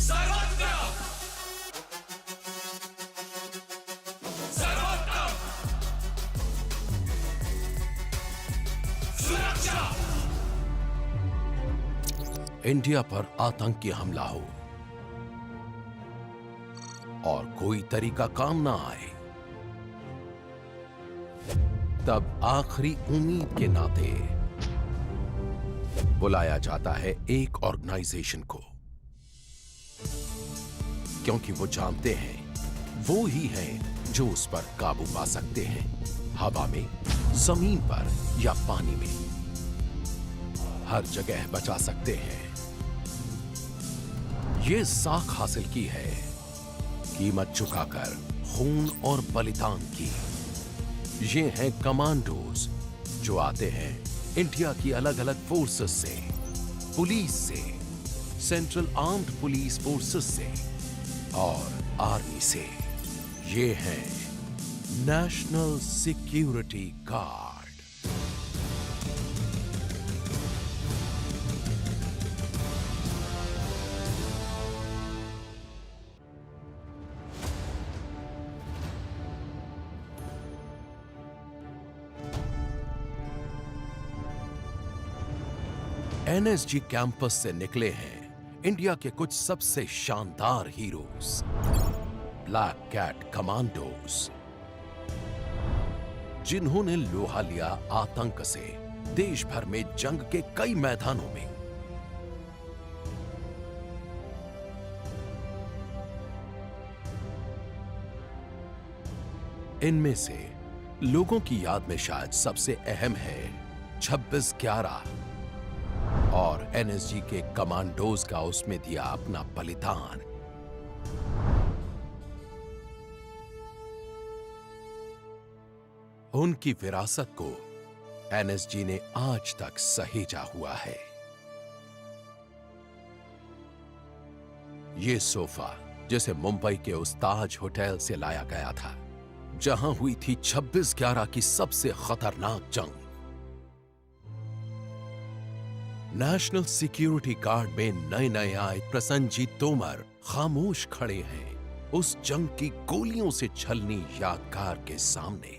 सर्वत्र सर्वोत्तम सुरक्षा। इंडिया पर आतंकी हमला हो और कोई तरीका काम ना आए, तब आखिरी उम्मीद के नाते बुलाया जाता है एक ऑर्गेनाइजेशन को, क्योंकि वो जानते हैं वो ही हैं जो उस पर काबू पा सकते हैं, हवा में, जमीन पर या पानी में, हर जगह बचा सकते हैं। ये साख हासिल की है कीमत चुकाकर, खून और बलिदान की। ये हैं कमांडोज जो आते हैं इंडिया की अलग अलग फोर्सेस से, पुलिस से, सेंट्रल आर्म्ड पुलिस फोर्सेस से और आर्मी से। ये हैं national security guard. NSG campus से निकले हैं इंडिया के कुछ सबसे शानदार हीरोज, ब्लैक कैट कमांडोज, जिन्होंने लोहा लिया आतंक से देश भर में जंग के कई मैदानों में। इनमें से लोगों की याद में शायद सबसे अहम है 26/11 और एनएसजी के कमांडोज का उसमें दिया अपना बलिदान। उनकी विरासत को एनएसजी ने आज तक सहेजा हुआ है। ये सोफा जिसे मुंबई के उस ताज होटल से लाया गया था जहां हुई थी 26/11 की सबसे खतरनाक जंग। नेशनल सिक्योरिटी गार्ड में नए नए आए प्रसन्नजीत तोमर खामोश खड़े हैं उस जंग की गोलियों से छलनी यादगार के सामने।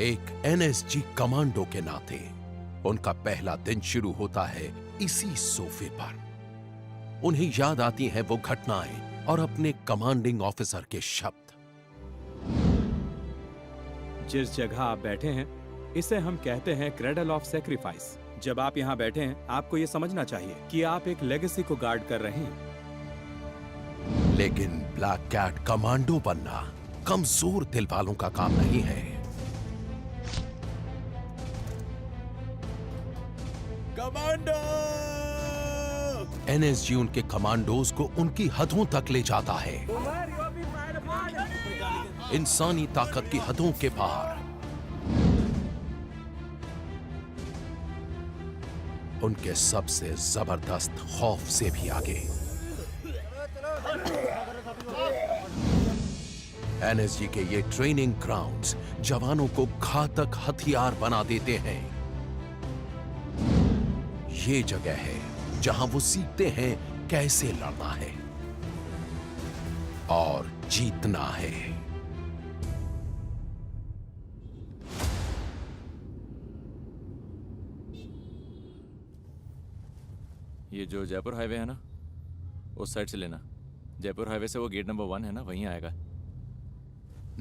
एक एनएसजी कमांडो के नाते उनका पहला दिन शुरू होता है इसी सोफे पर। उन्हें याद आती हैं वो घटनाएं और अपने कमांडिंग ऑफिसर के शब्द। जिस जगह आप बैठे हैं इसे हम कहते हैं क्रेडल ऑफ सैक्रिफाइस। जब आप यहाँ बैठे हैं आपको ये समझना चाहिए कि आप एक लेगेसी को गार्ड कर रहे हैं। लेकिन ब्लैक कैट कमांडो बनना कमजोर दिल वालों का काम नहीं है। कमांडो! एनएसजी उनके कमांडोज को उनकी हदों तक ले जाता है, इंसानी ताकत की हदों के पार। उनके सबसे जबरदस्त खौफ से भी आगे। एनएसजी के ये ट्रेनिंग ग्राउंड्स जवानों को घातक हथियार बना देते हैं। ये जगह है जहां वो सीखते हैं कैसे लड़ना है और जीतना है। ये जो जयपुर हाईवे है ना, उस साइड से लेना। जयपुर हाईवे से वो गेट नंबर 1 है ना, वहीं आएगा।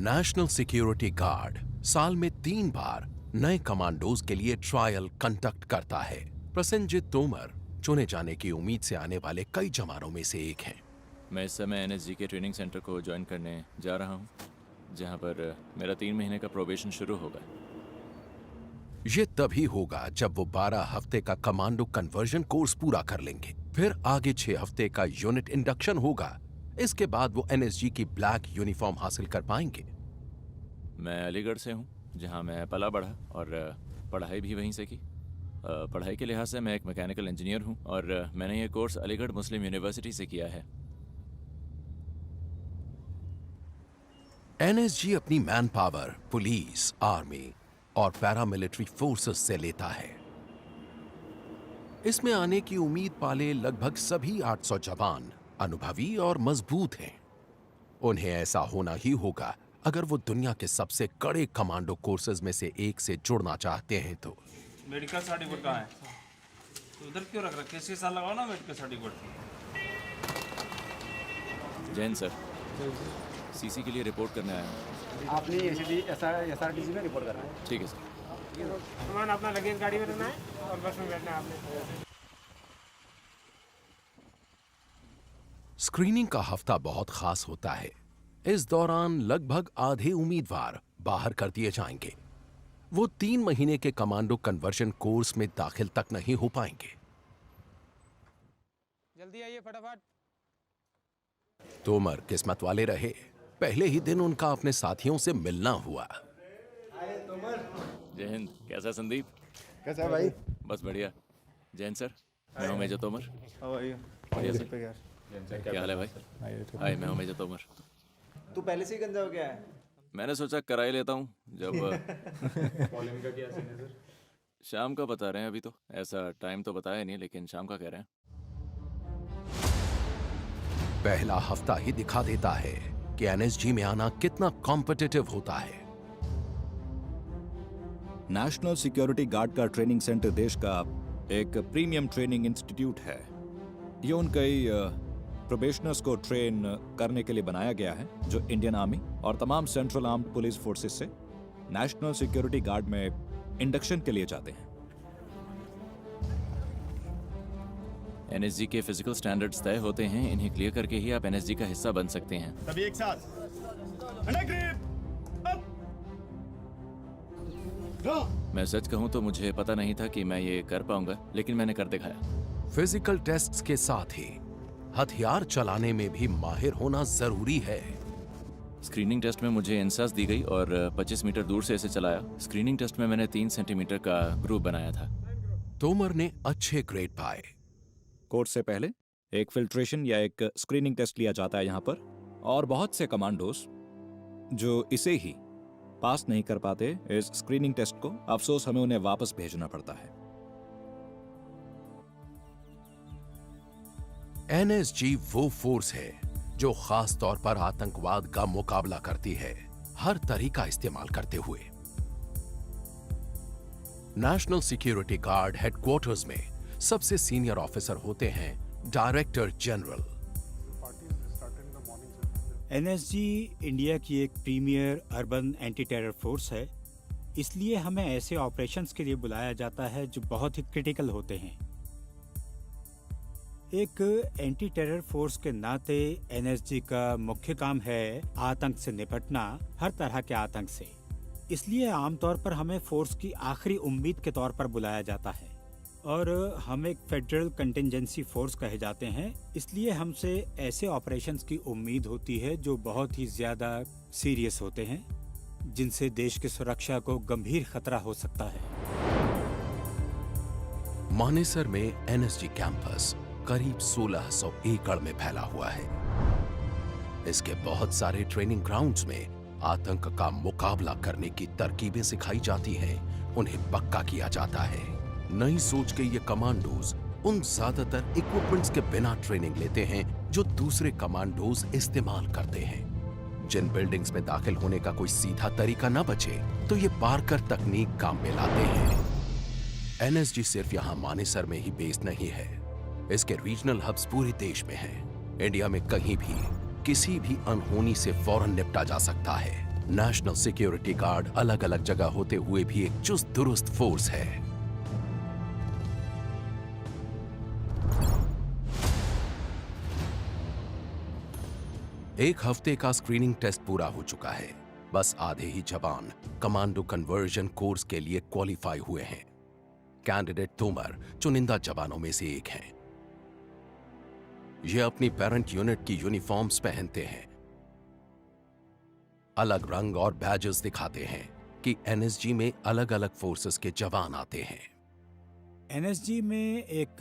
नेशनल सिक्योरिटी गार्ड साल में 3 बार नए कमांडोज के लिए ट्रायल कंडक्ट करता है। प्रसन्नजीत तोमर चुने जाने की उम्मीद से आने वाले कई जवानों में से एक हैं। मैं इस समय एनएसजी के ट्रेनिंग सेंटर को ज्वाइन करने जा रहा हूँ, जहाँ पर मेरा 3 महीने का प्रोबेशन शुरू होगा। ये तभी होगा जब वो 12 हफ्ते का कमांडो कन्वर्जन कोर्स पूरा कर लेंगे। फिर आगे 6 हफ्ते का यूनिट इंडक्शन होगा। इसके बाद वो एनएसजी की ब्लैक यूनिफॉर्म हासिल कर पाएंगे। मैं अलीगढ़ से हूँ, जहाँ मैं पला बढ़ा और पढ़ाई भी वहीं से की। पढ़ाई के लिहाज से मैं एक मैकेनिकल इंजीनियर हूँ और मैंने ये कोर्स अलीगढ़ मुस्लिम यूनिवर्सिटी से किया है। एनएसजी अपनी मैन पावर पुलिस, आर्मी और पैरामिलिट्री फोर्सेस से लेता है। इसमें आने की उम्मीद पाले लगभग सभी 800 जवान अनुभवी और मजबूत हैं। उन्हें ऐसा होना ही होगा अगर वो दुनिया के सबसे कड़े कमांडो कोर्सेज में से एक से जुड़ना चाहते हैं तो। मेडिकल सर्टिफिकेट कहाँ है? तो उधर क्यों रख रखे? इसके साथ लगाओ ना medical certificate. Jain sir, CC के लिए रिपोर्ट करने आया हूँ। आपने एसआरटीसी में रिपोर्ट करना है। ठीक है सर। सामान अपना लगेज गाड़ी में रखना है और बस में बैठना है आपने। स्क्रीनिंग का हफ्ता बहुत खास होता है। इस दौरान लगभग आधे उम्मीदवार बाहर कर दिए जाएंगे। वो 3 महीने के कमांडो कन्वर्जन कोर्स में दाखिल तक नहीं हो पाएंगे। जल्दी आइए फटाफट। तोमर किस्मत वाले रहे। पहले ही दिन उनका अपने साथियों से मिलना हुआ। जय हिंद। कैसा संदीप? कैसा है भाई? बस बढ़िया। जैन सर, मैं हूँ मेजर तोमर। बढ़िया सर। क्या हाल है भाई? हाय, मैं हूँ मेजर तोमर। तू पहले से ही गंजा हो गया है? मैंने सोचा करा ही लेता हूँ जब कॉलिंग का क्या सीन है सर? शाम का बता रहे हैं अभी तो, ऐसा टाइम तो बताया नहीं, लेकिन शाम का कह रहे हैं। पहला हफ्ता ही दिखा देता है कि एनएसजी में आना कितना कॉम्पिटिटिव होता है। नेशनल सिक्योरिटी गार्ड का ट्रेनिंग सेंटर देश का एक प्रीमियम ट्रेनिंग इंस्टीट्यूट है। ये उन कई प्रोबेशनर्स को ट्रेन करने के लिए बनाया गया है जो इंडियन आर्मी और तमाम सेंट्रल आर्म्ड पुलिस फोर्सेस से नेशनल सिक्योरिटी गार्ड में इंडक्शन के लिए जाते हैं। एनएसजी के फिजिकल स्टैंडर्ड्स तय होते हैं, इन्हें क्लियर करके ही आप एनएसजी का हिस्सा बन सकते हैं। सभी एक साथ। मैं सच कहूं तो मुझे पता नहीं था कि मैं ये कर पाऊंगा, लेकिन मैंने कर दिखाया। फिजिकल टेस्ट्स के साथ ही हथियार चलाने में भी माहिर होना जरूरी है। स्क्रीनिंग टेस्ट में मुझे इंसास दी गई और 25 मीटर दूर से इसे चलाया। स्क्रीनिंग टेस्ट में मैंने 3 सेंटीमीटर का ग्रुप बनाया था। तोमर ने अच्छे ग्रेड पाए। कोर्स से पहले एक फिल्ट्रेशन या एक स्क्रीनिंग टेस्ट लिया जाता है यहाँ पर, और बहुत से कमांडोस जो इसे ही पास नहीं कर पाते इस स्क्रीनिंग टेस्ट को, अफसोस हमें उन्हें वापस भेजना पड़ता है। एनएसजी वो फोर्स है जो खास तौर पर आतंकवाद का मुकाबला करती है, हर तरीका इस्तेमाल करते हुए। नेशनल सिक्योरिटी गार्ड हेडक्वार्टर्स में सबसे सीनियर ऑफिसर होते हैं डायरेक्टर जनरल। एनएसजी इंडिया की एक premier urban anti terror force है, इसलिए हमें ऐसे ऑपरेशंस के लिए बुलाया जाता है जो बहुत ही क्रिटिकल होते हैं। एक एंटी टेरर फोर्स के नाते एनएसजी का मुख्य काम है आतंक से निपटना, हर तरह के आतंक से। इसलिए आमतौर पर हमें फोर्स की आखिरी उम्मीद के तौर पर बुलाया जाता है, और हम एक फेडरल कंटिंजेंसी फोर्स कहे जाते हैं। इसलिए हमसे ऐसे ऑपरेशंस की उम्मीद होती है जो बहुत ही ज्यादा सीरियस होते हैं, जिनसे देश की सुरक्षा को गंभीर खतरा हो सकता है। मानेसर में एनएसजी कैंपस करीब 1600 एकड़ में फैला हुआ है। इसके बहुत सारे ट्रेनिंग ग्राउंड्स में आतंक का मुकाबला करने की तरकीबें सिखाई जाती हैं, उन्हें पक्का किया जाता है। नई सोच के ये कमांडोज उन ज्यादातर इक्विपमेंट्स के बिना ट्रेनिंग लेते हैं जो दूसरे कमांडोज इस्तेमाल करते हैं। जिन बिल्डिंग्स में दाखिल होने का कोई सीधा तरीका न बचे तो ये पार्कर तकनीक काम में लाते हैं। एनएसजी सिर्फ यहाँ मानेसर में ही बेस्ड नहीं है, इसके रीजनल हब्स पूरे देश में हैं। इंडिया में कहीं भी किसी भी अनहोनी से फौरन निपटा जा सकता है। नेशनल सिक्योरिटी गार्ड अलग अलग जगह होते हुए भी एक चुस्त दुरुस्त फोर्स है। एक हफ्ते का स्क्रीनिंग टेस्ट पूरा हो चुका है। बस आधे ही जवान कमांडो कन्वर्जन कोर्स के लिए क्वालिफाई हुए हैं। कैंडिडेट तोमर चुनिंदा जवानों में से एक हैं। ये अपनी पेरेंट यूनिट की यूनिफॉर्म्स पहनते हैं, अलग रंग और बैजेस दिखाते हैं कि एनएसजी में अलग अलग फोर्सेस के जवान आते हैं। एनएसजी में एक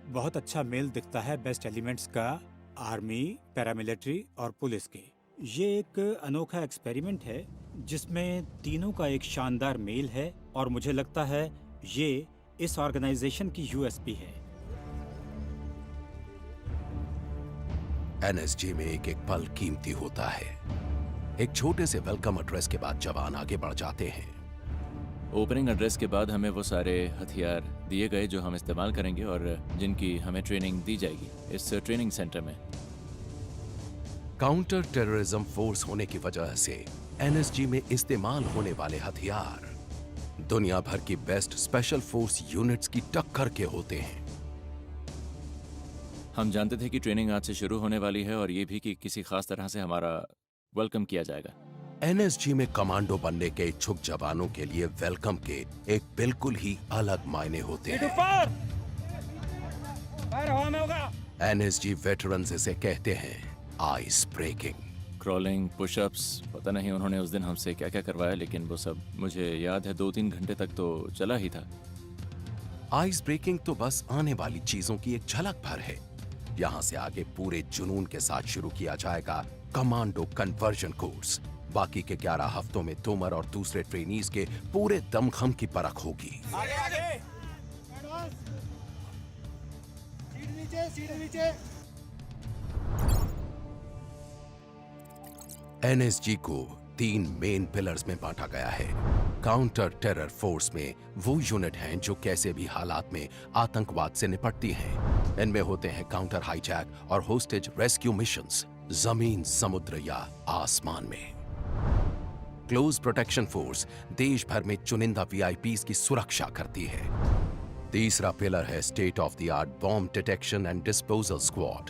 बहुत अच्छा मेल दिखता है बेस्ट एलिमेंट्स का, आर्मी, पैरामिलिट्री और पुलिस के। ये एक अनोखा एक्सपेरिमेंट है जिसमें तीनों का एक शानदार मेल है, और मुझे लगता है ये इस ऑर्गेनाइजेशन की यूएसपी है। एनएसजी में एक एक पल कीमती होता है। एक छोटे से वेलकम एड्रेस के बाद जवान आगे बढ़ जाते हैं। ओपनिंग एड्रेस के बाद हमें वो सारे हथियार दिए गए जो हम इस्तेमाल करेंगे और जिनकी हमें ट्रेनिंग दी जाएगी इस ट्रेनिंग सेंटर में। काउंटर टेररिज्म फोर्स होने की वजह से एनएसजी में इस्तेमाल होने वाले हथियार दुनिया भर की बेस्ट स्पेशल फोर्स यूनिट्स की टक्कर के होते हैं। हम जानते थे कि ट्रेनिंग आज से शुरू होने वाली है और ये भी कि किसी खास तरह से हमारा वेलकम किया जाएगा। एनएसजी में कमांडो बनने के इच्छुक जवानों के लिए वेलकम के एक बिल्कुल ही अलग मायने होते हैं। एनएसजी वेटरन्स इसे कहते हैं आइस ब्रेकिंग। क्रॉलिंग, पुशअप्स, पता नहीं उन्होंने उस दिन हमसे क्या क्या करवाया, लेकिन वो सब मुझे याद है 2-3 घंटे तक तो चला ही था। आइस ब्रेकिंग तो बस आने वाली चीजों की एक झलक भर है। यहां से आगे पूरे जुनून के साथ शुरू किया जाएगा कमांडो कन्वर्जन कोर्स। बाकी के 11 हफ्तों में तोमर और दूसरे ट्रेनीज के पूरे दमखम की परख होगी। एनएसजी को 3 मेन पिलर्स में बांटा गया है। काउंटर टेरर फोर्स में वो यूनिट हैं जो कैसे भी हालात में आतंकवाद से निपटती हैं। इनमें होते हैं काउंटर हाईजैक और होस्टेज रेस्क्यू मिशंस, जमीन, समुद्र या आसमान में। क्लोज प्रोटेक्शन फोर्स देश भर में चुनिंदा वीआईपीज की सुरक्षा करती है। तीसरा पिलर है state of the art bomb detection and disposal squad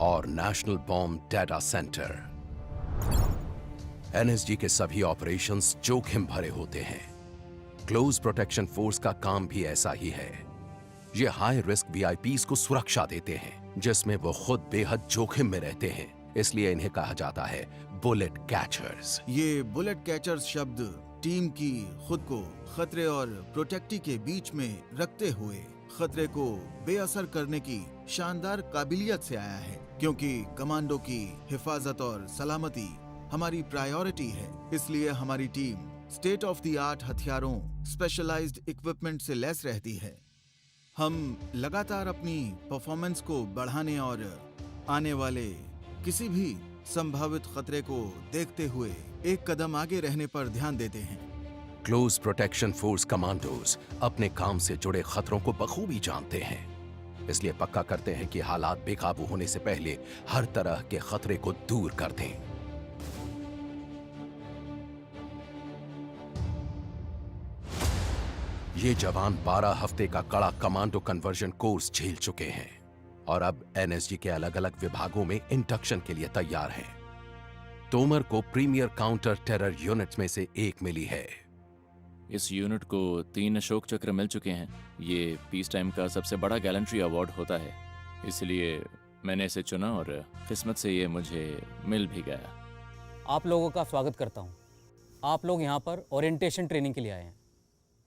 और national bomb data centre. NSG के सभी ऑपरेशंस जोखिम भरे होते हैं। क्लोज प्रोटेक्शन फोर्स का काम भी ऐसा ही है। ये हाई रिस्क वीआईपीज को सुरक्षा देते हैं जिसमें वो खुद बेहद जोखिम में रहते हैं, इसलिए इन्हें कहा जाता है बुलेट कैचर्स। ये बुलेट कैचर्स शब्द टीम की खुद को खतरे और प्रोटेक्टी के बीच में रखते हुए खतरे को बेअसर करने की शानदार काबिलियत से आया है, क्योंकि कमांडो की हिफाजत और सलामती हमारी प्रायोरिटी है। इसलिए हमारी team state of the art हथियारों, स्पेशलाइज्ड इक्विपमेंट से लैस रहती है। हम लगातार अपनी परफॉर्मेंस को बढ़ाने और आने वाले किसी भी संभावित खतरे को देखते हुए एक कदम आगे रहने पर ध्यान देते हैं। क्लोज प्रोटेक्शन फोर्स कमांडोज अपने काम से जुड़े खतरों को बखूबी जानते हैं, इसलिए पक्का करते हैं कि हालात बेकाबू होने से पहले हर तरह के खतरे को दूर कर दें। ये जवान 12 हफ्ते का कड़ा कमांडो कन्वर्जन कोर्स झेल चुके हैं और अब एनएसजी के अलग अलग विभागों में इंडक्शन के लिए तैयार हैं। तोमर को प्रीमियर काउंटर टेरर यूनिट्स में से एक मिली है। इस यूनिट को 3 अशोक चक्र मिल चुके हैं। ये पीस टाइम का सबसे बड़ा गैलेंट्री अवार्ड होता है, इसलिए मैंने इसे चुना और किस्मत से ये मुझे मिल भी गया। आप लोगों का स्वागत करता हूँ। आप लोग यहाँ पर ओरिएंटेशन ट्रेनिंग के लिए आए हैं।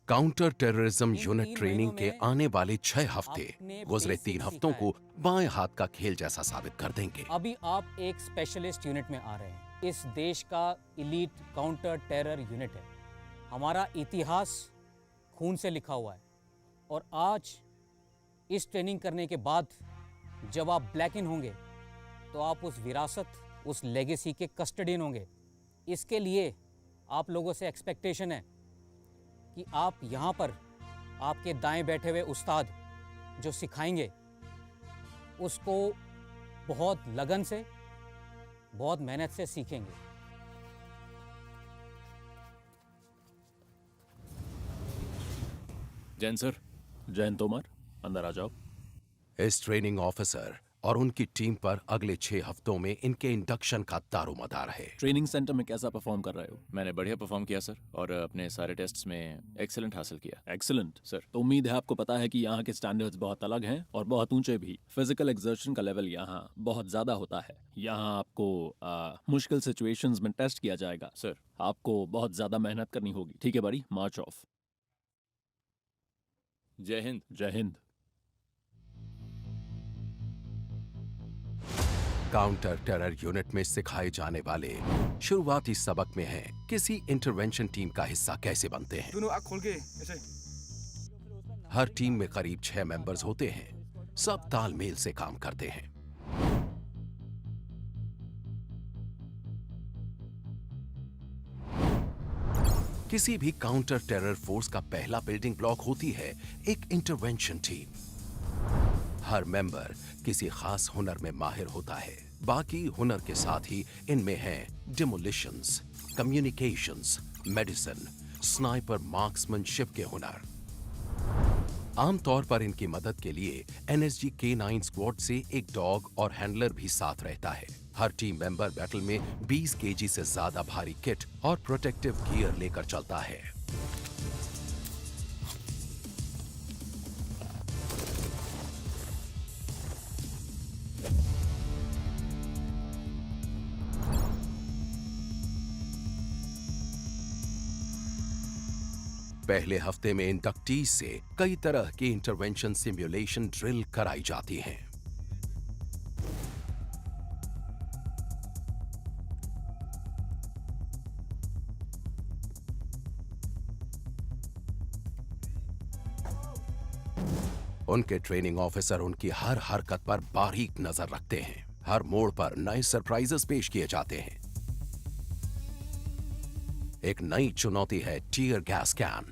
काउंटर टेररिज्म यूनिट ट्रेनिंग के आने वाले 6 हफ्ते गुजरे 3 हफ्तों को बाएं हाथ का खेल जैसा साबित कर देंगे। अभी आप एक स्पेशलिस्ट यूनिट में आ रहे हैं। इस देश का इलीट काउंटर टेरर यूनिट है। हमारा इतिहास खून से लिखा हुआ है और आज इस ट्रेनिंग करने के बाद जब आप ब्लैक इन होंगे तो आप उस विरासत, उस लेगेसी के कस्टडियन होंगे। इसके लिए आप लोगों से एक्सपेक्टेशन है कि आप यहाँ पर आपके दाएं बैठे हुए उस्ताद जो सिखाएंगे उसको बहुत लगन से, बहुत मेहनत से सीखेंगे। जैन सर। जैन तोमर, अंदर आ जाओ। इस ट्रेनिंग ऑफिसर और उनकी टीम पर अगले 6 हफ्तों में इनके इंडक्शन का दारोमदार है। ट्रेनिंग सेंटर में कैसा परफॉर्म कर रहे हो? मैंने बढ़िया परफॉर्म किया सर और अपने सारे टेस्ट्स में एक्सीलेंट हासिल किया। Excellent sir. तो उम्मीद है आपको पता है कि यहाँ के स्टैंडर्ड्स बहुत अलग हैं और बहुत ऊंचे भी। फिजिकल एक्सर्शन का लेवल यहाँ बहुत ज्यादा होता है। यहाँ आपको मुश्किल सिचुएशंस में टेस्ट किया जाएगा। सर। आपको बहुत ज्यादा मेहनत करनी होगी। ठीक है बड़ी, मार्च ऑफ। जय हिंद। जय हिंद। काउंटर टेरर यूनिट में सिखाए जाने वाले शुरुआती सबक में है किसी इंटरवेंशन टीम का हिस्सा कैसे बनते हैं। दोनों आँख खोल के ऐसे। हर टीम में करीब 6 मेंबर्स होते हैं। सब तालमेल से काम करते हैं। किसी भी काउंटर टेरर फोर्स का पहला बिल्डिंग ब्लॉक होती है एक इंटरवेंशन टीम। हर मेंबर किसी खास हुनर में माहिर होता है। बाकी हुनर के साथ ही इनमें हैं डिमोलिशंस, कम्युनिकेशंस, मेडिसिन, स्नाइपर, मार्क्समैनशिप के हुनर। आमतौर पर इनकी मदद के लिए एनएसजी K9 स्क्वाड से एक डॉग और हैंडलर भी साथ रहता है। हर टीम मेंबर बैटल में 20 केजी से ज्यादा भारी किट और प्रोटेक्टिव गियर लेकर चलता है। पहले हफ्ते में इंडक्टीज से कई तरह की इंटरवेंशन सिमुलेशन ड्रिल कराई जाती हैं। उनके ट्रेनिंग ऑफिसर उनकी हर हरकत पर बारीक नजर रखते हैं। हर मोड़ पर नए सरप्राइजेस पेश किए जाते हैं। एक नई चुनौती है tear gas can.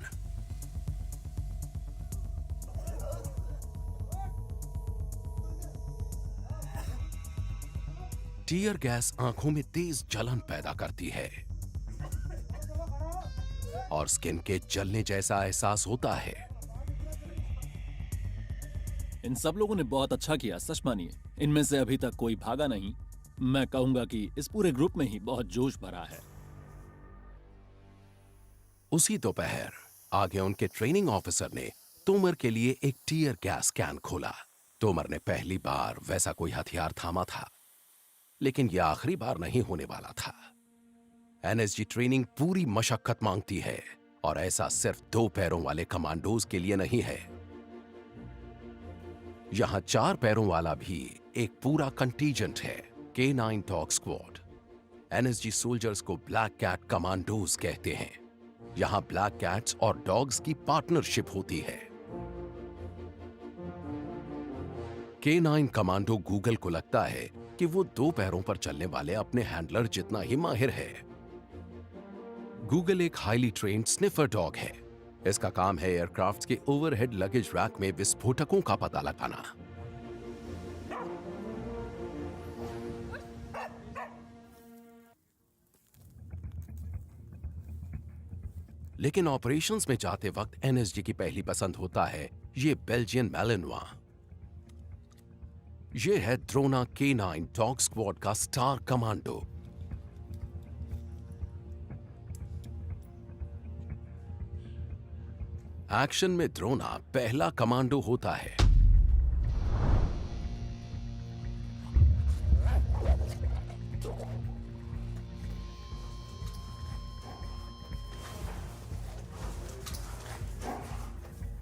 Tear gas आंखों में तेज जलन पैदा करती है और स्किन के जलने जैसा एहसास होता है। इन सब लोगों ने बहुत अच्छा किया, सच मानिए। इनमें से अभी तक कोई भागा नहीं। मैं कहूंगा कि इस पूरे ग्रुप में ही बहुत जोश भरा है। उसी दोपहर आगे उनके ट्रेनिंग ऑफिसर ने तोमर के लिए एक टीयर गैस कैन खोला। तोमर ने पहली बार वैसा कोई हथियार थामा था, लेकिन यह आखिरी बार नहीं होने वाला था। एनएसजी ट्रेनिंग पूरी मशक्कत मांगती है और ऐसा सिर्फ 2 पैरों वाले कमांडोज के लिए नहीं है। यहां 4 पैरों वाला भी एक पूरा कंटीजेंट है, K9 dog squad. NSG soldiers को ब्लैक कैट कमांडोज कहते हैं। यहां ब्लैक कैट्स और डॉग्स की पार्टनरशिप होती है। K9 कमांडो गूगल को लगता है कि वो 2 पैरों पर चलने वाले अपने हैंडलर जितना ही माहिर है। गूगल एक हाईली ट्रेन्ड स्निफर डॉग है। इसका काम है एयरक्राफ्ट के ओवरहेड लगेज रैक में विस्फोटकों का पता लगाना। लेकिन ऑपरेशंस में जाते वक्त एनएसजी की पहली पसंद होता है ये बेल्जियन मैलिनोआ। ये है ड्रोना K9 डॉग स्क्वाड का स्टार कमांडो। एक्शन में ड्रोना पहला कमांडो होता है।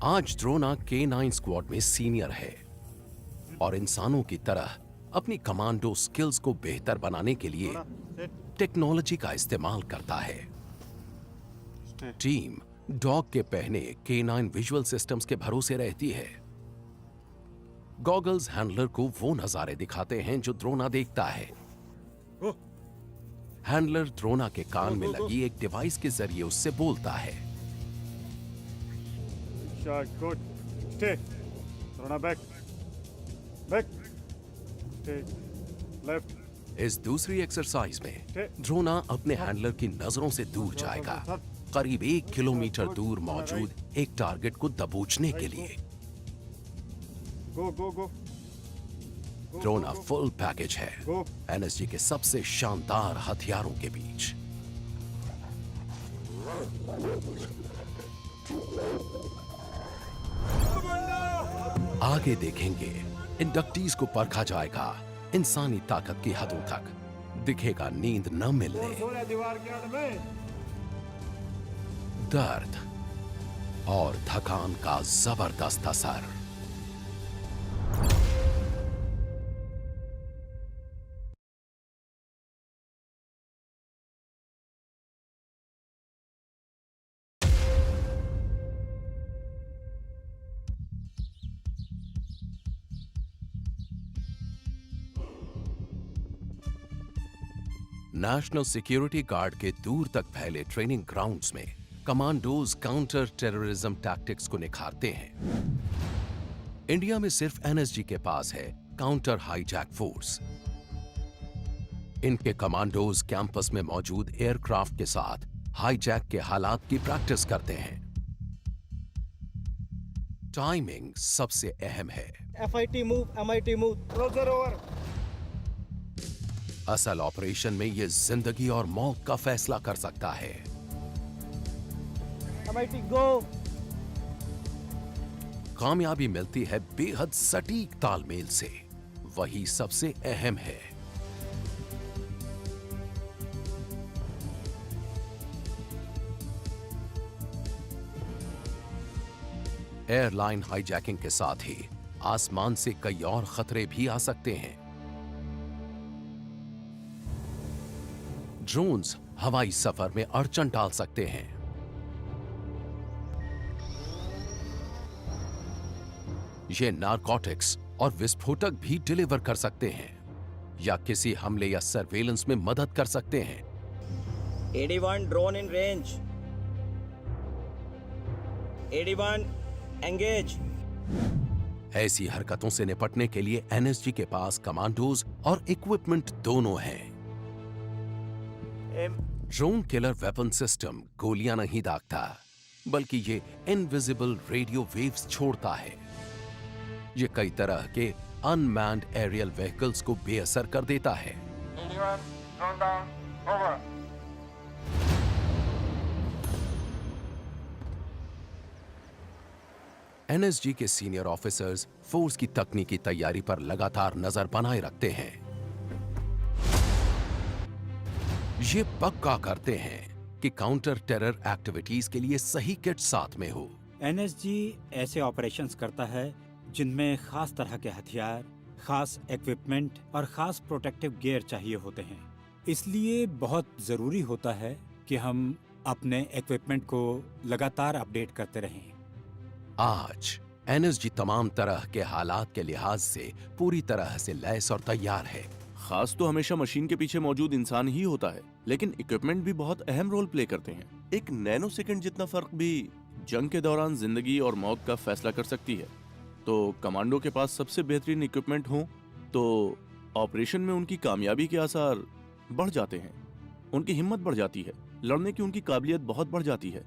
आज ड्रोना K9 स्क्वाड में सीनियर है और इंसानों की तरह अपनी कमांडो स्किल्स को बेहतर बनाने के लिए टेक्नोलॉजी का इस्तेमाल करता है। टीम डॉग के पहने K9 विजुअल सिस्टम्स के भरोसे रहती है। गॉगल्स हैंडलर को वो नजारे दिखाते हैं जो ड्रोना देखता है। हैंडलर ड्रोना के कान में लगी एक डिवाइस के जरिए उससे बोलता है। Good. Stay. Drona back. Back. Stay. Left. इस दूसरी एक्सरसाइज में ड्रोना अपने हैंडलर की नजरों से दूर जाएगा, करीब 1 किलोमीटर दूर मौजूद एक टारगेट को दबोचने के लिए। Go, go, go. Drona full package है एनएसजी के सबसे शानदार हथियारों के बीच। आगे देखेंगे इंडक्टीज को परखा जाएगा इंसानी ताकत की हदों तक। दिखेगा नींद न मिलने, दर्द और थकान का जबरदस्त असर। नेशनल सिक्योरिटी गार्ड के दूर तक फैले ट्रेनिंग ग्राउंड्स में कमांडोज काउंटर टेररिज्म टैक्टिक्स को निखारते हैं। इंडिया में सिर्फ एनएसजी के पास है काउंटर हाईजैक फोर्स। इनके कमांडोज कैंपस में मौजूद एयरक्राफ्ट के साथ हाईजैक के हालात की प्रैक्टिस करते हैं। टाइमिंग सबसे अहम है। FIT move, MIT move. Closer over. असल ऑपरेशन में यह जिंदगी और मौत का फैसला कर सकता है। MIT go. कामयाबी मिलती है बेहद सटीक तालमेल से, वही सबसे अहम है। एयरलाइन हाईजैकिंग के साथ ही आसमान से कई और खतरे भी आ सकते हैं। ड्रोन्स हवाई सफर में अड़चन डाल सकते हैं। ये नारकोटिक्स और विस्फोटक भी डिलीवर कर सकते हैं या किसी हमले या सर्वेलेंस में मदद कर सकते हैं। 81 drone in range. 81 engage. ऐसी हरकतों से निपटने के लिए एनएसजी के पास कमांडोज और इक्विपमेंट दोनों हैं। ड्रोन किलर वेपन सिस्टम गोलियां नहीं दागता, बल्कि ये इनविजिबल रेडियो वेव्स छोड़ता है। ये कई तरह के अनमैन्ड एरियल व्हीकल्स को बेअसर कर देता है। एनएसजी के सीनियर ऑफिसर्स फोर्स की तकनीकी तैयारी पर लगातार नजर बनाए रखते हैं। ये पक्का करते हैं कि काउंटर टेरर एक्टिविटीज के लिए सही किट साथ में हो। एनएसजी ऐसे ऑपरेशंस करता है जिनमें खास तरह के हथियार, खास इक्विपमेंट और खास प्रोटेक्टिव गियर चाहिए होते हैं। इसलिए बहुत जरूरी होता है कि हम अपने इक्विपमेंट को लगातार अपडेट करते रहें। आज एनएसजी तमाम तरह के हालात के लिहाज से पूरी तरह से लैस और तैयार है। खास तो हमेशा मशीन के पीछे मौजूद इंसान ही होता है, लेकिन इक्विपमेंट भी बहुत अहम रोल प्ले करते हैं। एक नैनो सेकंड जितना फर्क भी जंग के दौरान जिंदगी और मौत का फैसला कर सकती है। तो कमांडो के पास सबसे बेहतरीन इक्विपमेंट हो तो ऑपरेशन में उनकी कामयाबी के आसार बढ़ जाते हैं, उनकी हिम्मत बढ़ जाती है, लड़ने की उनकी काबिलियत बहुत बढ़ जाती है।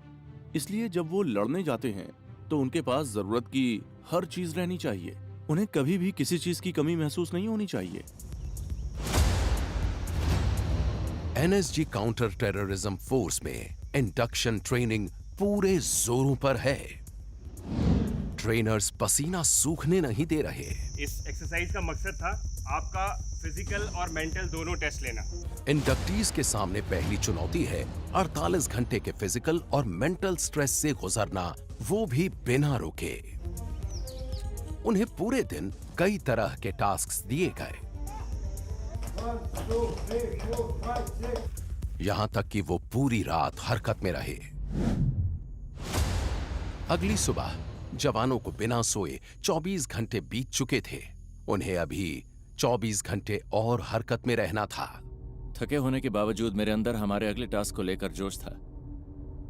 इसलिए जब वो लड़ने जाते हैं तो उनके पास जरूरत की हर चीज रहनी चाहिए। उन्हें कभी भी किसी चीज की कमी महसूस नहीं होनी चाहिए। एनएसजी काउंटर टेररिज्म फोर्स में इंडक्शन ट्रेनिंग पूरे जोरों पर है। ट्रेनर्स पसीना सूखने नहीं दे रहे। इस एक्सरसाइज का मकसद था आपका फिजिकल और मेंटल दोनों टेस्ट लेना। इंडक्टीज के सामने पहली चुनौती है 48 घंटे के फिजिकल और मेंटल स्ट्रेस से गुजरना, वो भी बिना रुके। उन्हें पूरे दिन कई तरह के टास्क्स दिए गए, यहां तक कि वो पूरी रात हरकत में रहे। अगली सुबह जवानों को बिना सोए 24 घंटे बीत चुके थे। उन्हें अभी 24 घंटे और हरकत में रहना था। थके होने के बावजूद मेरे अंदर हमारे अगले टास्क को लेकर जोश था,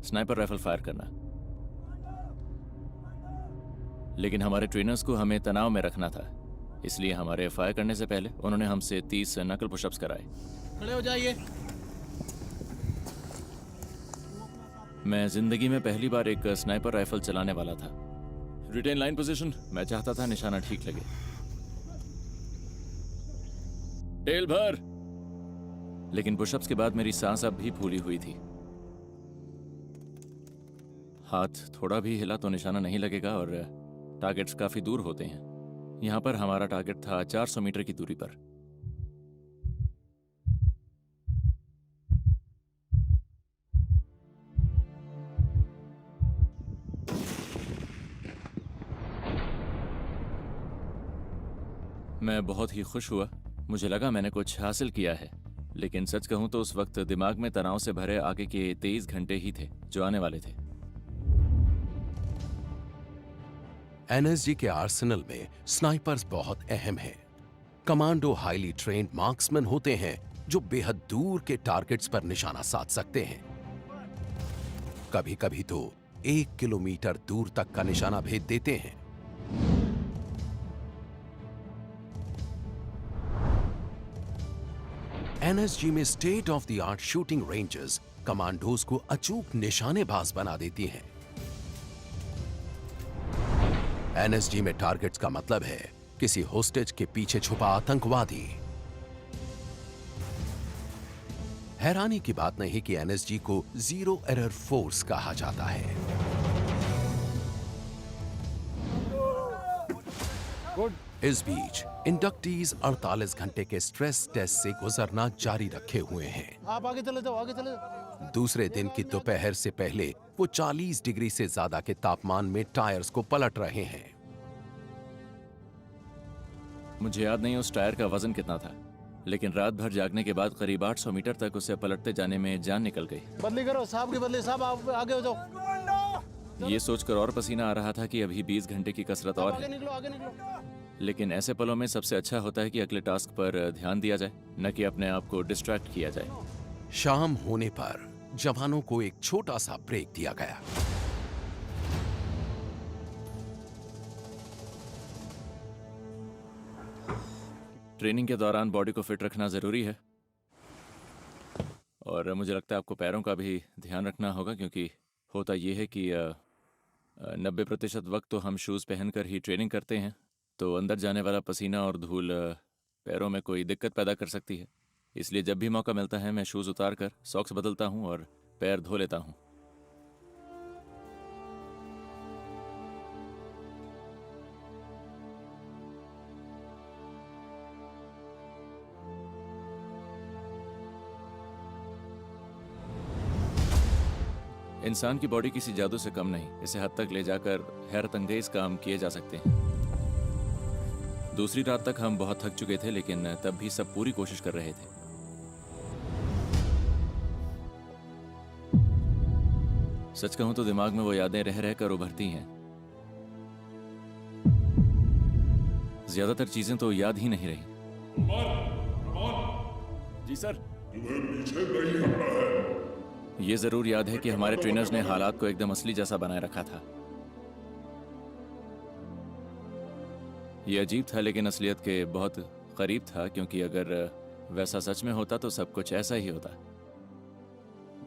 स्नाइपर राइफल फायर करना। लेकिन हमारे ट्रेनर्स को हमें तनाव में रखना था, इसलिए हमारे फायर करने से पहले उन्होंने हमसे 30 नकल पुशअप्स कराए। खड़े हो जाइए। मैं जिंदगी में पहली बार एक स्नाइपर राइफल चलाने वाला था। रिटेन लाइन पोजीशन, मैं चाहता था निशाना ठीक लगे। टेल भर। लेकिन पुशअप्स के बाद मेरी सांस अब भी फूली हुई थी। हाथ थोड़ा भी हिला तो निशाना नहीं लगेगा और टारगेट्स काफी दूर होते हैं। यहां पर हमारा टारगेट था 400 मीटर की दूरी पर। मैं बहुत ही खुश हुआ, मुझे लगा मैंने कुछ हासिल किया है। लेकिन सच कहूं तो उस वक्त दिमाग में तनाव से भरे आगे के 23 घंटे ही थे जो आने वाले थे। एनएसजी के आर्सेनल में स्नाइपर्स बहुत अहम हैं। कमांडो हाईली ट्रेन्ड मार्क्समैन होते हैं जो बेहद दूर के टारगेट्स पर निशाना साध सकते हैं। कभी कभी तो 1 किलोमीटर दूर तक का निशाना भेद देते हैं। एनएसजी में state of the art shooting ranges commandos को अचूक निशानेबाज बना देती हैं। एनएसजी में टारगेट्स का मतलब है किसी होस्टेज के पीछे छुपा आतंकवादी। हैरानी की बात नहीं कि एनएसजी को जीरो एरर फोर्स कहा जाता है। इस बीच इंडक्टीज 48 घंटे के स्ट्रेस टेस्ट से गुजरना जारी रखे हुए हैं। आप आगे चले जाओ, आगे चले जाओ। दूसरे दिन की दोपहर से पहले वो 40 डिग्री से ज्यादा के तापमान में टायर्स को पलट रहे हैं। मुझे याद नहीं उस टायर का वजन कितना था, लेकिन रात भर जागने के बाद करीब 800 मीटर तक उसे पलटते जाने में जान निकल गई। बदली करो, साहब की बदली, साहब आप आगे हो जाओ। ये सोचकर और पसीना आ रहा था कि अभी 20 घंटे की कसरत और आगे है। निकलो, आगे निकलो। लेकिन ऐसे पलों में सबसे अच्छा होता है कि अगले टास्क पर ध्यान दिया जाए, न कि अपने आप को डिस्ट्रैक्ट किया जाए। शाम होने पर जवानों को एक छोटा सा ब्रेक दिया गया। ट्रेनिंग के दौरान बॉडी को फिट रखना जरूरी है, और मुझे लगता है आपको पैरों का भी ध्यान रखना होगा, क्योंकि होता यह है कि 90% वक्त तो हम शूज़ पहनकर ही ट्रेनिंग करते हैं, तो अंदर जाने वाला पसीना और धूल पैरों में कोई दिक्कत पैदा कर सकती है। इसलिए जब भी मौका मिलता है मैं शूज़ उतार कर सॉक्स बदलता हूँ और पैर धो लेता हूँ। इंसान की बॉडी किसी जादू से कम नहीं, इसे हद तक ले जाकर हैरतअंगेज काम किए जा सकते हैं। दूसरी रात तक हम बहुत थक चुके थे, लेकिन तब भी सब पूरी कोशिश कर रहे थे। सच कहूं तो दिमाग में वो यादें रह रहकर उभरती हैं। ज्यादातर चीजें तो याद ही नहीं रही। जी सर। ये जरूर याद है कि हमारे ट्रेनर्स ने हालात को एकदम असली जैसा बनाए रखा था। ये अजीब था, लेकिन असलियत के बहुत करीब था, क्योंकि अगर वैसा सच में होता तो सब कुछ ऐसा ही होता।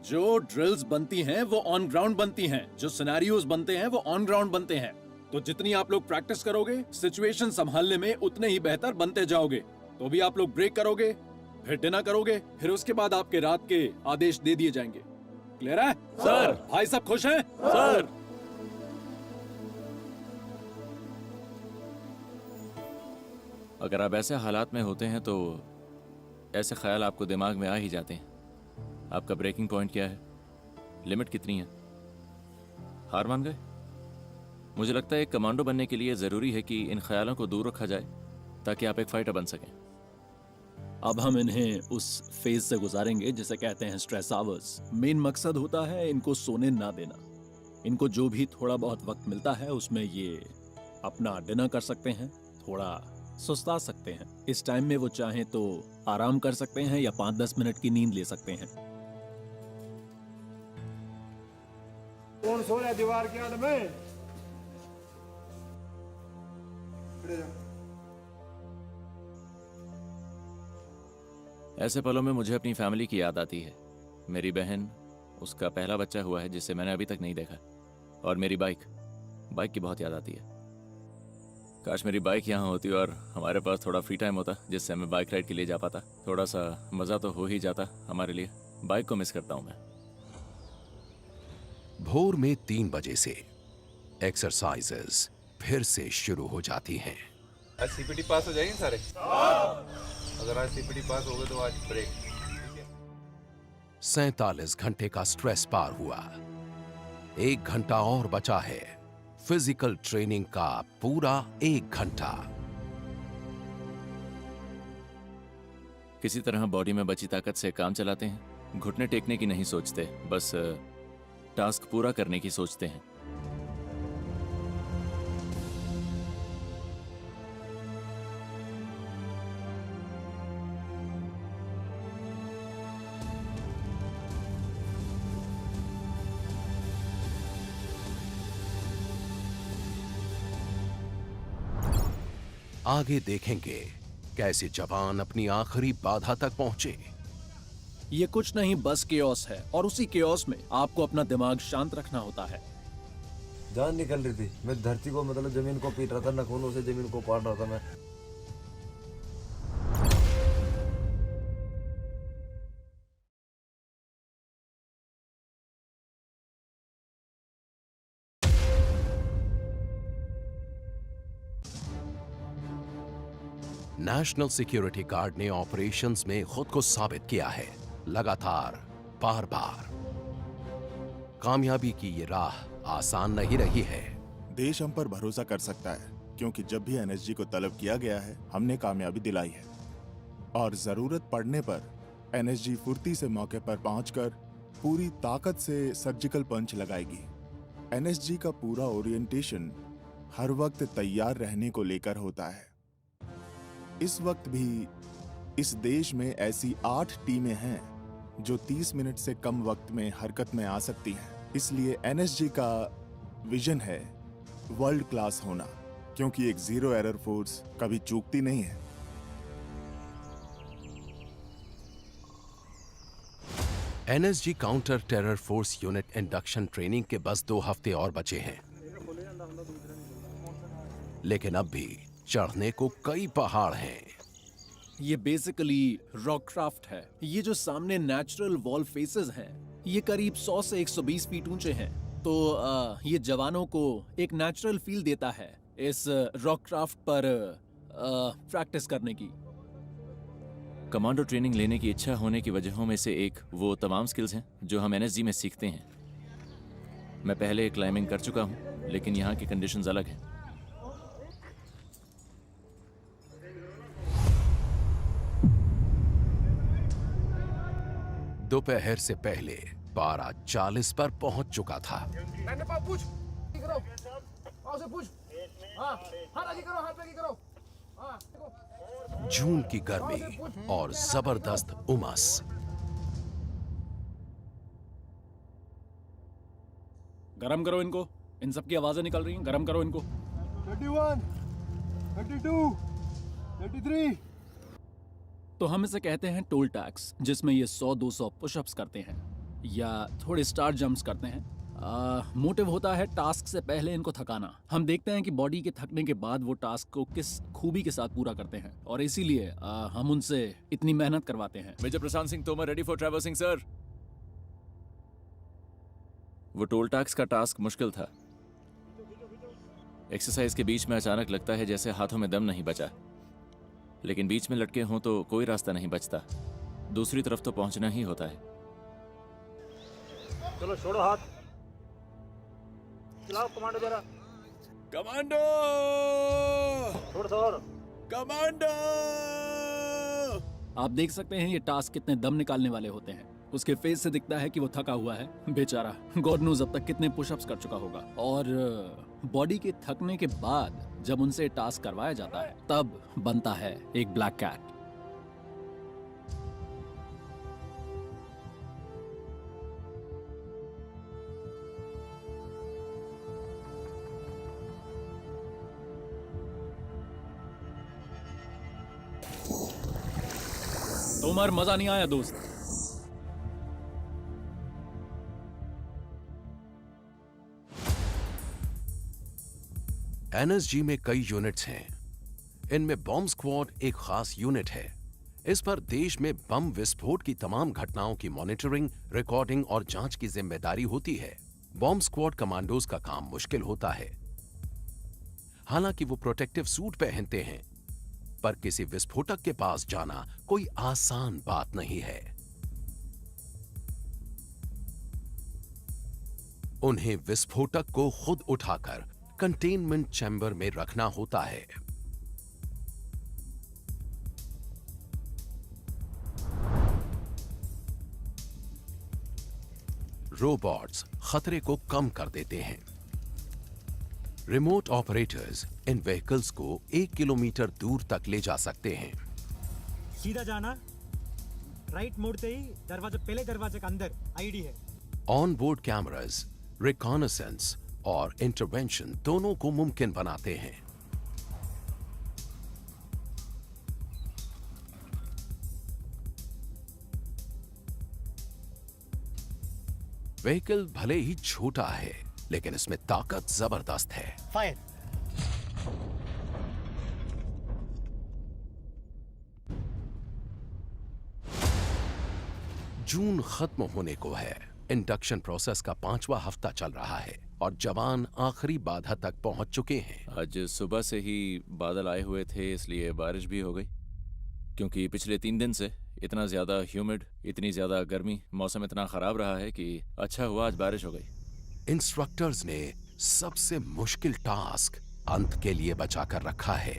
जो ड्रिल्स बनती हैं वो ऑन ग्राउंड बनती हैं, जो सिनेरियोज बनते हैं वो ऑन ग्राउंड बनते हैं। तो जितनी आप लोग प्रैक्टिस करोगे, सिचुएशन संभालने में उतने ही बेहतर बनते जाओगे। तो भी आप लोग ब्रेक करोगे, फिर डिनर करोगे, फिर उसके बाद आपके रात के आदेश दे दिए जाएंगे। क्लियर है सर? भाई सब खुश हैं सर? अगर आप ऐसे हालात में होते हैं तो ऐसे ख्याल आपको दिमाग में आ ही जाते हैं। आपका ब्रेकिंग पॉइंट क्या है? लिमिट कितनी है? हार मान गए? मुझे लगता है एक कमांडो बनने के लिए ज़रूरी है कि इन ख्यालों को दूर रखा जाए, ताकि आप एक फाइटर बन सकें। अब हम इन्हें उस फेज से गुजारेंगे जिसे कहते हैं स्ट्रेस आवर्स। मेन मकसद होता है इनको सोने ना देना। इनको जो भी थोड़ा बहुत वक्त मिलता है उसमें ये अपना डिनर कर सकते हैं, थोड़ा सुस्ता सकते हैं। इस टाइम में वो चाहें तो आराम कर सकते हैं या 5-10 मिनट की नींद ले सकते हैं। कौन सो रहा है दीवार के आड़ में? ऐसे पलों में मुझे अपनी फैमिली की याद आती है। मेरी बहन, उसका पहला बच्चा हुआ है जिसे मैंने अभी तक नहीं देखा, और मेरी बाइक की बहुत याद आती है। काश मेरी बाइक यहाँ होती और हमारे पास थोड़ा फ्री टाइम होता जिससे मैं बाइक राइड के लिए जा पाता। थोड़ा सा मज़ा तो हो ही जाता हमारे लिए। बाइक को मिस करता हूँ मैं। भोर में 3 बजे से एक्सरसाइजेस फिर से शुरू हो जाती हैं। आज सीपीटी पास हो जाएंगे सारे? अगर आज सीपीटी पास हो गए तो आज ब्रेक। 47 घंटे का स्ट्रेस पार हुआ। 1 घंटा और बचा है। फिजिकल ट्रेनिंग का पूरा 1 घंटा। किसी तरह बॉडी में बची ताकत से काम चलाते हैं। घुटने टेकने की नहीं सोचते, बस टास्क पूरा करने की सोचते हैं। आगे देखेंगे कैसे जवान अपनी आखिरी बाधा तक पहुंचे। ये कुछ नहीं बस केओस है, और उसी केओस में आपको अपना दिमाग शांत रखना होता है। जान निकल रही थी, मैं धरती को मतलब जमीन को पीट रहा था, नखूनों से जमीन को पाट रहा था मैं। नेशनल सिक्योरिटी गार्ड ने ऑपरेशंस में खुद को साबित किया है, लगातार बार बार। कामयाबी की ये राह आसान नहीं रही है। देश हम पर भरोसा कर सकता है, क्योंकि जब भी एनएसजी को तलब किया गया है हमने कामयाबी दिलाई है, और जरूरत पड़ने पर एनएसजी फुर्ती से मौके पर पहुंचकर पूरी ताकत से सर्जिकल पंच लगाएगी। एनएसजी का पूरा ओरिएंटेशन हर वक्त तैयार रहने को लेकर होता है। इस वक्त भी इस देश में ऐसी 8 टीमें हैं जो 30 मिनट से कम वक्त में हरकत में आ सकती हैं। इसलिए एनएसजी का विजन है वर्ल्ड क्लास होना, क्योंकि एक जीरो एरर फोर्स कभी चूकती नहीं है। NSG counter terror force unit induction training के बस 2 हफ्ते और बचे हैं, लेकिन अब भी चढ़ने को कई पहाड़ हैं। ये बेसिकली रॉक क्राफ्ट है। ये जो सामने नेचुरल वॉल फेसेस हैं, ये करीब 100 से 120 फीट ऊंचे हैं। तो ये जवानों को एक नेचुरल फील देता है इस रॉक क्राफ्ट पर प्रैक्टिस करने की। कमांडो ट्रेनिंग लेने की इच्छा होने की वजहों में से एक वो तमाम स्किल्स हैं जो हम एनएसजी में सीखते हैं। मैं पहले क्लाइंबिंग कर चुका हूं, लेकिन यहाँ की कंडीशंस अलग हैं। दोपहर से पहले 12:40 पर पहुंच चुका था। जून की गर्मी और जबरदस्त उमस। गरम करो इनको, इन सब की आवाजें निकल रही हैं, गरम करो इनको। 31, 32, 33। तो हम इसे कहते हैं टोल टैक्स, जिसमें ये 100-200 पुशअप्स करते हैं या थोड़े स्टार जंप्स करते हैं। मोटिव होता है टास्क से पहले इनको थकाना। हम देखते हैं कि बॉडी के थकने के बाद वो टास्क को किस खूबी के साथ पूरा करते हैं, और इसीलिए हम उनसे इतनी मेहनत करवाते हैं। Major Prashant Singh Tomar, ready for traversing sir. वो टोल टैक्स का टास्क मुश्किल था। एक्सरसाइज के बीच में अचानक लगता है जैसे हाथों में दम नहीं बचा, लेकिन बीच में लटके हों तो कोई रास्ता नहीं बचता, दूसरी तरफ तो पहुंचना ही होता है। चलो छोड़ो हाथ, चलाओ कमांडो जरा। कमांडो छोड़ कमांडो। आप देख सकते हैं ये टास्क कितने दम निकालने वाले होते हैं। उसके फेस से दिखता है कि वो थका हुआ है बेचारा। गॉड नोज अब तक कितने पुशअप्स कर चुका होगा। और बॉडी के थकने के बाद जब उनसे टास्क करवाया जाता है तब बनता है एक ब्लैक कैट। तोमर, मजा नहीं आया दोस्त। एनएसजी में कई यूनिट्स हैं। इनमें बॉम्ब स्क्वाड एक खास यूनिट है। इस पर देश में बम विस्फोट की तमाम घटनाओं की मॉनिटरिंग, रिकॉर्डिंग और जांच की जिम्मेदारी होती है। बॉम्ब स्क्वाड कमांडोज का काम मुश्किल होता है। हालांकि वो प्रोटेक्टिव सूट पहनते हैं, पर किसी विस्फोटक के पास जाना कोई आसान बात नहीं है। उन्हें विस्फोटक को खुद उठाकर कंटेनमेंट चैम्बर में रखना होता है। रोबोट्स खतरे को कम कर देते हैं। रिमोट ऑपरेटर्स इन व्हीकल्स को 1 किलोमीटर दूर तक ले जा सकते हैं। सीधा जाना, राइट मोड़ते ही दरवाजे, पहले दरवाजे के अंदर आईडी है। ऑन बोर्ड कैमरास रिकॉनेसेंस और इंटरवेंशन दोनों को मुमकिन बनाते हैं। व्हीकल भले ही छोटा है, लेकिन इसमें ताकत जबरदस्त है। फायर। जून खत्म होने को है। इंडक्शन प्रोसेस का 5वां हफ्ता चल रहा है और जवान आखिरी बाधा तक पहुंच चुके हैं। आज सुबह से ही बादल आए हुए थे, इसलिए बारिश भी हो गई। क्योंकि पिछले 3 दिन से इतना ज्यादा ह्यूमिड, इतनी ज्यादा गर्मी, मौसम इतना खराब रहा है कि अच्छा हुआ आज बारिश हो गई। इंस्ट्रक्टर्स ने सबसे मुश्किल टास्क अंत के लिए बचा कर रखा है।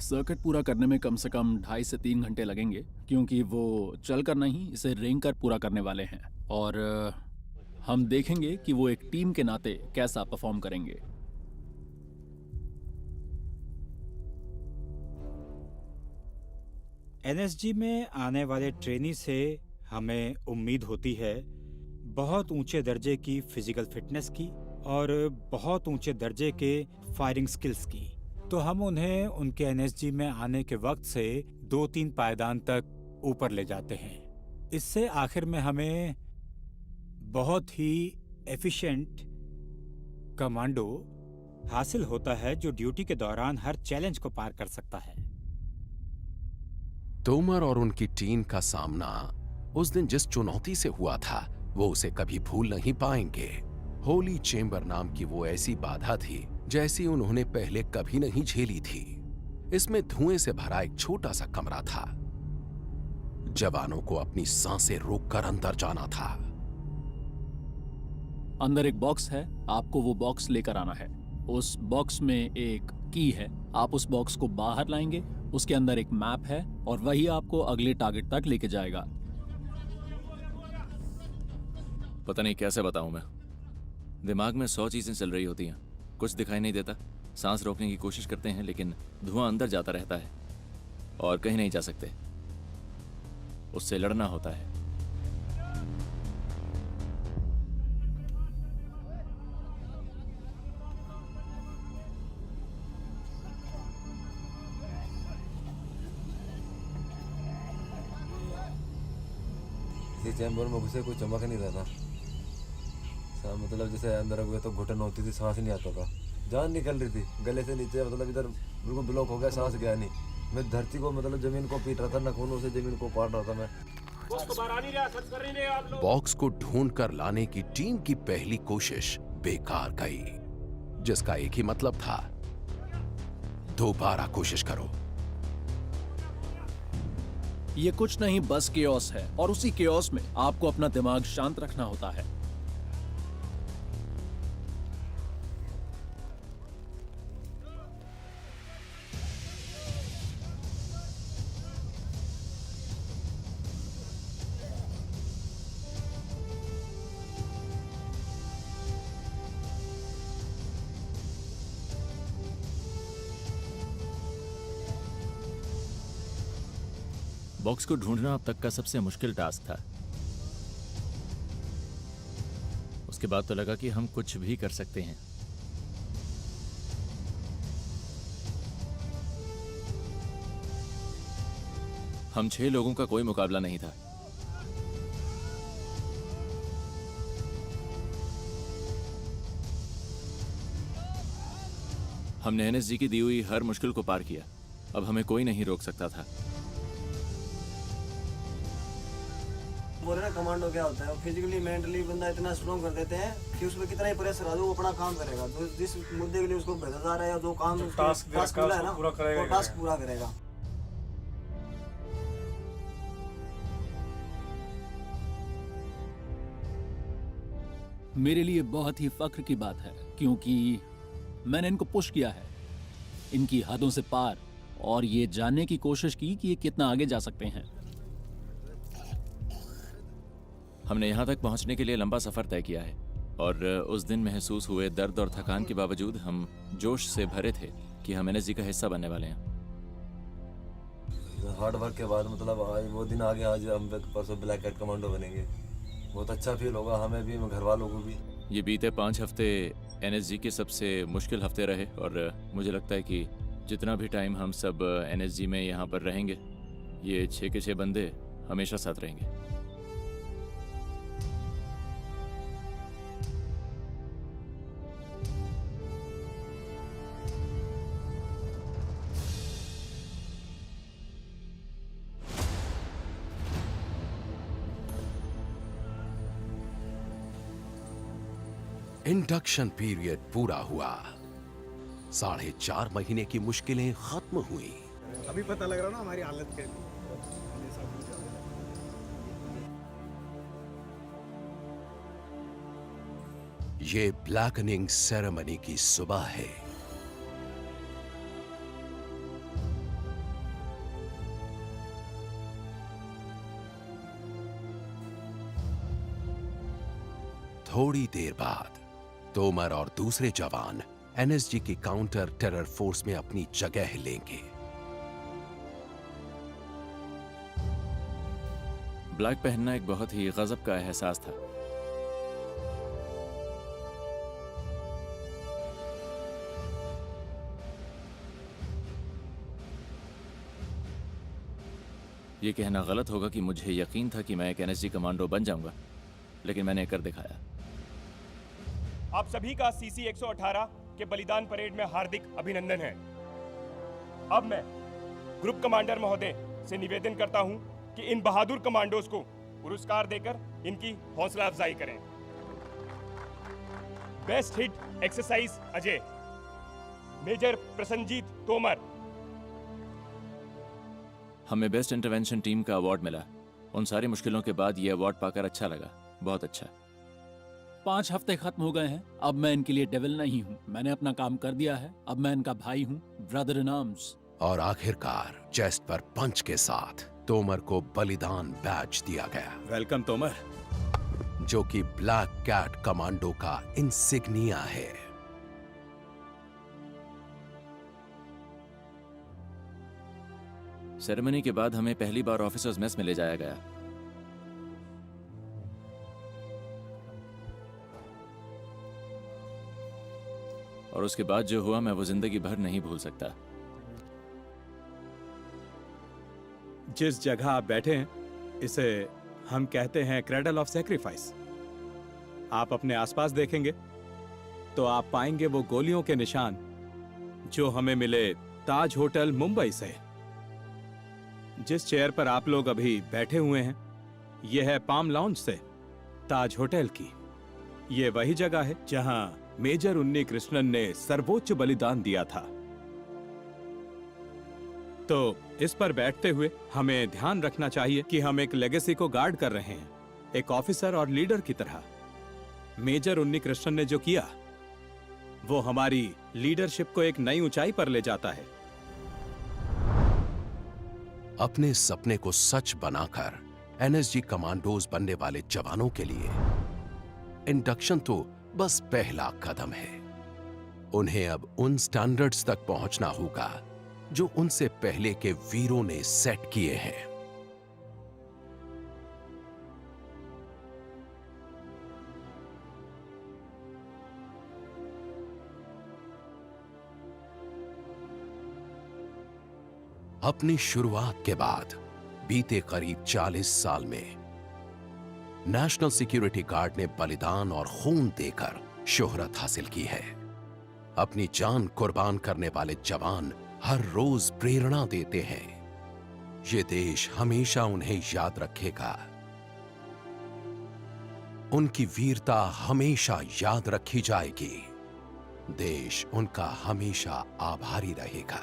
सर्किट पूरा करने में कम से कम 2.5 से 3 घंटे लगेंगे, क्योंकि वो चल कर नहीं, इसे रेंग कर पूरा करने वाले हैं। और हम देखेंगे कि वो एक टीम के नाते कैसा परफॉर्म करेंगे। एनएसजी में आने वाले ट्रेनी से हमें उम्मीद होती है बहुत ऊंचे दर्जे की फिजिकल फिटनेस की और बहुत ऊंचे दर्जे के फायरिंग स्किल्स की। तो हम उन्हें उनके एनएसजी में आने के वक्त से 2-3 पायदान तक ऊपर ले जाते हैं। इससे आखिर में हमें बहुत ही एफिशिएंट कमांडो हासिल होता है, जो ड्यूटी के दौरान हर चैलेंज को पार कर सकता है। तोमर और उनकी टीम का सामना उस दिन जिस चुनौती से हुआ था, वो उसे कभी भूल नहीं पाएंगे। होली चेंबर नाम की वो ऐसी बाधा थी जैसी उन्होंने पहले कभी नहीं झेली थी। इसमें धुएं से भरा एक छोटा सा कमरा था। जवानों को अपनी सांसें रोककर अंदर जाना था। अंदर एक बॉक्स है, आपको वो बॉक्स लेकर आना है। उस बॉक्स में एक की है, आप उस बॉक्स को बाहर लाएंगे। उसके अंदर एक मैप है और वही आपको अगले टारगेट तक लेके जाएगा। पता नहीं कैसे बताऊं मैं, दिमाग में 100 चीजें चल रही होती हैं, कुछ दिखाई नहीं देता। सांस रोकने की कोशिश करते हैं लेकिन धुआं अंदर जाता रहता है और कहीं नहीं जा सकते। उससे लड़ना होता है। इसी चैम्बर में घुसे कोई चमक नहीं रहा था। मतलब जैसे अंदर हुए तो घुटन होती थी, सांस नहीं आता था, जान निकल रही थी गले से नीचे। मतलब इधर बिल्कुल ब्लॉक हो गया, सांस गया नहीं। मैं धरती को मतलब जमीन को पीट रहा था, नखूनों से जमीन को पाट रहा था मैं। बॉक्स को ढूंढ कर लाने की टीम की पहली कोशिश बेकार गई, जिसका एक ही मतलब था, दोबारा कोशिश करो। ये कुछ नहीं, बस केओस है और उसी केओस में आपको अपना दिमाग शांत रखना होता है। बॉक्स को ढूंढना अब तक का सबसे मुश्किल टास्क था। उसके बाद तो लगा कि हम कुछ भी कर सकते हैं। हम 6 लोगों का कोई मुकाबला नहीं था। हमने एनएसजी की दी हुई हर मुश्किल को पार किया। अब हमें कोई नहीं रोक सकता था। बोले ना कमांडो क्या होता है, फिजिकली मेंटली बंदा इतना स्ट्रॉन्ग कर देते हैं कि उसमें कितना ही प्रेशर आ जाए वो अपना काम करेगा। तो जिस मुद्दे के लिए उसको भेजा जा रहा है या जो काम टास्क मिला है ना, वो टास्क पूरा करेगा। मेरे लिए बहुत ही फख्र की बात है, क्योंकि मैंने इनको पुश किया है इनकी हदों से पार, और ये जानने की कोशिश की कि ये कितना आगे जा सकते हैं। हमने यहाँ तक पहुँचने के लिए लंबा सफर तय किया है और उस दिन महसूस हुए दर्द और थकान के बावजूद हम जोश से भरे थे कि हम एनएसजी का हिस्सा बनने वाले हैं। हार्ड वर्क के बाद मतलब आज वो दिन आ गया, आज हम परसों ब्लैक कैट कमांडो बनेंगे। बहुत अच्छा फील होगा हमें भी, घर वालों को भी। ये बीते 5 हफ्ते एनएसजी के सबसे मुश्किल हफ्ते रहे और मुझे लगता है कि जितना भी टाइम हम सब एनएसजी में यहाँ पर रहेंगे, ये 6 के 6 बंदे हमेशा साथ रहेंगे। इंडक्शन पीरियड पूरा हुआ। 4.5 महीने की मुश्किलें खत्म हुई। अभी पता लग रहा ना हमारी हालत कैसी। ये ब्लैकनिंग सेरेमनी की सुबह है। थोड़ी देर बाद तोमर और दूसरे जवान एनएसजी की काउंटर टेरर फोर्स में अपनी जगह लेंगे। ब्लैक पहनना एक बहुत ही गजब का एहसास था। ये कहना गलत होगा कि मुझे यकीन था कि मैं एक एनएसजी कमांडो बन जाऊंगा, लेकिन मैंने कर दिखाया। आप सभी का सीसी 118 के बलिदान परेड में हार्दिक अभिनंदन है। अब मैं ग्रुप कमांडर महोदय से निवेदन करता हूं कि इन बहादुर कमांडोज को पुरस्कार देकर इनकी हौसला अफजाई करें। Best hit exercise Ajay, major Prasannajit Tomar. हमें बेस्ट इंटरवेंशन टीम का अवार्ड मिला। उन सारी मुश्किलों के बाद ये अवार्ड पाकर अच्छा लगा, बहुत अच्छा। 5 हफ्ते खत्म हो गए हैं। अब मैं इनके लिए डेविल नहीं हूँ। मैंने अपना काम कर दिया है। अब मैं इनका भाई हूँ, ब्रदर इन आर्म्स। और आखिरकार चेस्ट पर पंच के साथ तोमर को बलिदान बैज दिया गया। वेलकम तोमर, जो कि ब्लैक कैट कमांडो का इंसिग्निया है। सेरेमनी के बाद हमें पहली बार ऑफिसर्स मेस में ले जाया गया। और उसके बाद जो हुआ मैं वो जिंदगी भर नहीं भूल सकता। जिस जगह आप बैठे हैं इसे हम कहते हैं क्रेडल ऑफ सैक्रिफाइस। आप अपने आसपास देखेंगे तो आप पाएंगे वो गोलियों के निशान जो हमें मिले ताज होटल मुंबई से। जिस चेयर पर आप लोग अभी बैठे हुए हैं यह है पाम लाउंज से ताज होटल की। यह वही जगह है जहां मेजर उन्नी कृष्णन ने सर्वोच्च बलिदान दिया था। तो इस पर बैठते हुए हमें ध्यान रखना चाहिए कि हम एक लेगेसी को गार्ड कर रहे हैं, एक ऑफिसर और लीडर की तरह। मेजर उन्नी कृष्णन ने जो किया वो हमारी लीडरशिप को एक नई ऊंचाई पर ले जाता है। अपने सपने को सच बनाकर एनएसजी कमांडोज बनने वाले जवानों के लिए इंडक्शन तो बस पहला कदम है। उन्हें अब उन स्टैंडर्ड्स तक पहुंचना होगा जो उनसे पहले के वीरों ने सेट किए हैं। अपनी शुरुआत के बाद बीते करीब 40 साल में नेशनल सिक्योरिटी गार्ड ने बलिदान और खून देकर शोहरत हासिल की है। अपनी जान कुर्बान करने वाले जवान हर रोज प्रेरणा देते हैं। ये देश हमेशा उन्हें याद रखेगा। उनकी वीरता हमेशा याद रखी जाएगी। देश उनका हमेशा आभारी रहेगा।